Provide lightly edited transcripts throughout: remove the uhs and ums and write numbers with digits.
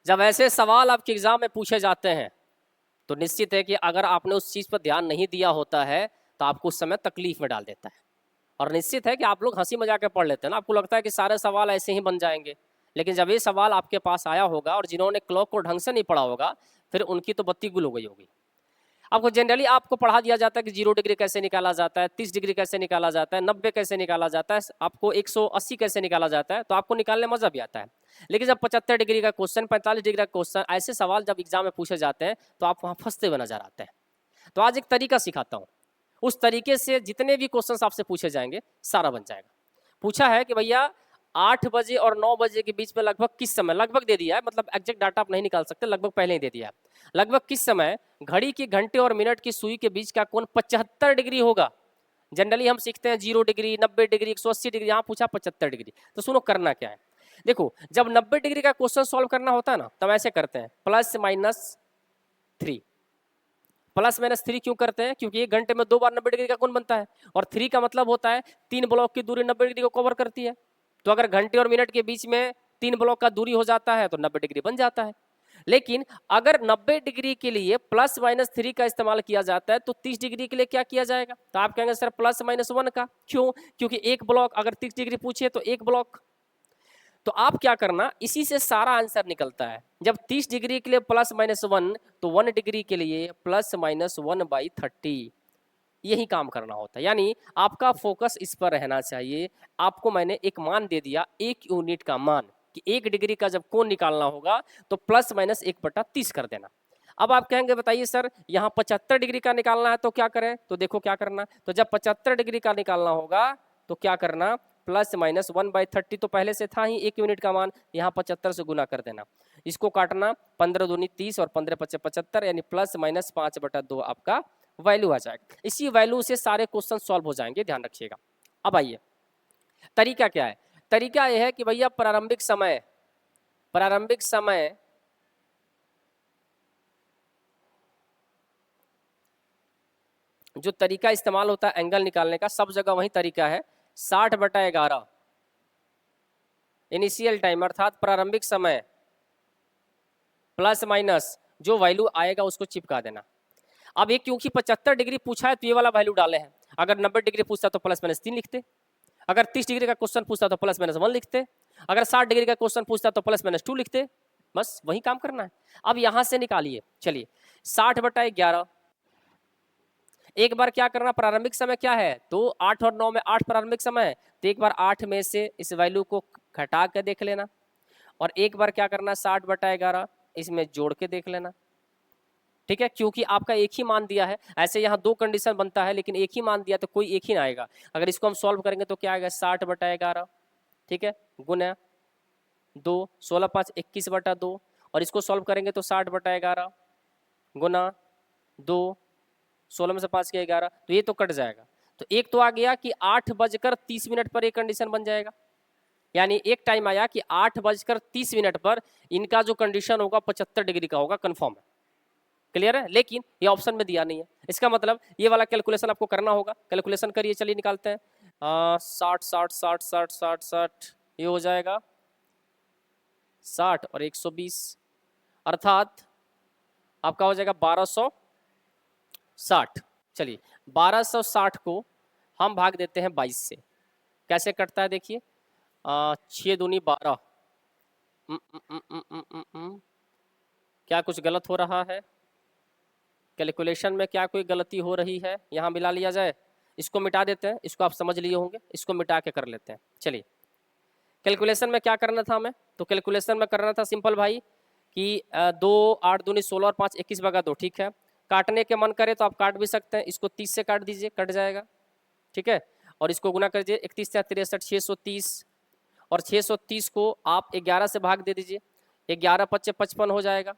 जब ऐसे सवाल आपके एग्जाम में पूछे जाते हैं तो निश्चित है कि अगर आपने उस चीज़ पर ध्यान नहीं दिया होता है तो आपको उस समय तकलीफ में डाल देता है। और निश्चित है कि आप लोग हंसी मजाक के पढ़ लेते हैं ना, आपको लगता है कि सारे सवाल ऐसे ही बन जाएंगे, लेकिन जब ये सवाल आपके पास आया होगा और जिन्होंने क्लॉक को ढंग से नहीं पढ़ा होगा फिर उनकी तो बत्ती गुल हो गई होगी। आपको जनरली आपको पढ़ा दिया जाता है कि 0 डिग्री कैसे निकाला जाता है, 30 डिग्री कैसे निकाला जाता है, 90 कैसे निकाला जाता है, आपको 180 कैसे निकाला जाता है, तो आपको निकालने मजा भी आता है। लेकिन जब 75 डिग्री का क्वेश्चन, 45 डिग्री का क्वेश्चन, ऐसे सवाल जब एग्जाम में पूछे जाते हैं तो आप वहाँ फंसते हुए नजर आते हैं। तो आज एक तरीका सिखाता हूँ, उस तरीके से जितने भी क्वेश्चन आपसे पूछे जाएंगे सारा बन जाएगा। पूछा है कि भैया 8 बजे और 9 बजे के बीच में लगभग किस समय, लगभग दे दिया है, मतलब एग्जैक्ट डाटा आप नहीं निकाल सकते, लगभग पहले ही दे दिया है, लगभग किस समय घड़ी की घंटे और मिनट की सुई के बीच का कोण 75 डिग्री होगा। जनरली हम सीखते हैं 0 डिग्री, 90 डिग्री, 180 डिग्री, यहाँ पूछा 75 डिग्री। तो सुनो करना क्या है, देखो जब 90 डिग्री का क्वेश्चन सॉल्व करना होता है ना तब ऐसे करते हैं +-3। +-3 क्यों करते हैं, क्योंकि 1 घंटे में 2 बार 90 डिग्री का कोण बनता है और 3 का मतलब होता है 3 ब्लॉक की दूरी 90 डिग्री को कवर करती है। तो अगर घंटे और मिनट के बीच में 3 ब्लॉक का दूरी हो जाता है तो 90 डिग्री बन जाता है। लेकिन अगर 90 डिग्री के लिए +-3 का इस्तेमाल किया जाता है तो 30 डिग्री के लिए क्या किया जाएगा, तो आप कहेंगे सर +-1 का, क्यों, क्योंकि एक ब्लॉक अगर 30 डिग्री पूछिए तो एक ब्लॉक। तो आप क्या करना, इसी से सारा आंसर निकलता है। जब 30 डिग्री के लिए +-1 तो 1 डिग्री के लिए +-1/30, यही काम करना होता है। यानी आपका फोकस इस पर रहना चाहिए। आपको मैंने एक मान दे दिया, 1 यूनिट का मान, कि 1 डिग्री का जब कोण निकालना होगा तो +-1/30 कर देना। अब आप कहेंगे बताइए सर यहाँ 75 डिग्री का निकालना है तो क्या करें, तो देखो क्या करना, तो जब 75 डिग्री का निकालना होगा तो क्या करना, +-1/30 तो पहले से था ही 1 यूनिट का मान, यहाँ 75 से गुना कर देना, इसको काटना, 15 दूनी 30 और 15 पचे 75, यानी +-5/2 आपका वैल्यू आ जाएगा। इसी वैल्यू से सारे क्वेश्चन सॉल्व हो जाएंगे, ध्यान रखिएगा। अब आइए तरीका क्या है, तरीका यह है कि भैया प्रारंभिक समय जो तरीका इस्तेमाल होता है एंगल निकालने का, सब जगह वही तरीका है, 60/11 इनिशियल टाइम अर्थात प्रारंभिक समय +- जो वैल्यू आएगा उसको चिपका देना। अब ये क्योंकि 75 डिग्री पूछा है तो ये वाला वैल्यू डाले हैं, अगर 90 डिग्री पूछता तो +-3 लिखते, अगर 30 डिग्री का क्वेश्चन पूछता तो +-1 लिखते, अगर 60 डिग्री का क्वेश्चन पूछता तो +-2 लिखते, बस वही काम करना है। अब यहां से निकालिए, चलिए 60/11, एक बार क्या करना, प्रारंभिक समय क्या है, तो 8 और 9 में 8 प्रारंभिक समय है, तो एक बार 8 में से इस वैल्यू को घटा के देख लेना, और एक बार क्या करना 60/11 इसमें जोड़ के देख लेना, ठीक है, क्योंकि आपका एक ही मान दिया है। ऐसे यहाँ 2 कंडीशन बनता है लेकिन एक ही मान दिया तो कोई एक ही ना आएगा। अगर इसको हम सॉल्व करेंगे तो क्या आएगा, 60/11, ठीक है, गुना 2, 16 5 21/2, और इसको सॉल्व करेंगे तो 60/11 गुना 2, 16 में से 5 किया 11, तो ये तो कट जाएगा। तो एक तो आ गया कि 8:30 पर एक कंडीशन बन जाएगा, यानी एक टाइम आया कि 8:30 पर इनका जो कंडीशन होगा 75 डिग्री का होगा, कंफर्म है, क्लियर है। लेकिन ये ऑप्शन में दिया नहीं है, इसका मतलब ये वाला कैलकुलेशन आपको करना होगा। कैलकुलेशन करिए, चलिए निकालते हैं, 60 60 60 60 60 60, ये हो जाएगा 60 और 120, अर्थात आपका हो जाएगा 1260। चलिए 1260 को हम भाग देते हैं 22 से, कैसे कटता है देखिए, 6 दूनी 12, क्या कुछ गलत हो रहा है, कैलकुलेशन में क्या कोई गलती हो रही है, यहाँ मिला लिया जाए, इसको मिटा देते हैं, इसको आप समझ लिए होंगे, इसको मिटा के कर लेते हैं। चलिए कैलकुलेशन में क्या करना था हमें, तो कैलकुलेशन में करना था सिंपल भाई कि 2 8 दूनी 16 और 5 21/2, ठीक है, काटने के मन करे तो आप काट भी सकते हैं, इसको 30 से काट दीजिए, कट जाएगा, ठीक है, और इसको गुना कर दीजिए, 31 से 63 630, और 630 को आप 11 से भाग दे दीजिए, 11 पच्चे 55 हो जाएगा,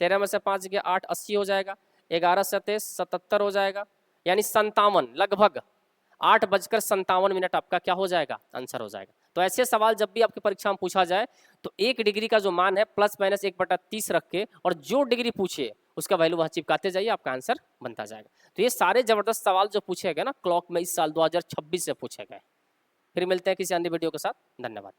13 में से 5 गया 8 80 हो जाएगा, 11 7 77 हो जाएगा, यानी 57, लगभग 8:57 आपका क्या हो जाएगा, आंसर हो जाएगा। तो ऐसे सवाल जब भी आपकी परीक्षा में पूछा जाए तो 1 डिग्री का जो मान है +-1/30 रख के, और जो डिग्री पूछे उसका वैल्यू वहाँ चिपकाते जाइए, आपका आंसर बनता जाएगा। तो ये सारे जबरदस्त सवाल जो पूछे गए ना क्लॉक में, इस साल 2026 से पूछे गए। फिर मिलते हैं किसी अन्य वीडियो के साथ, धन्यवाद।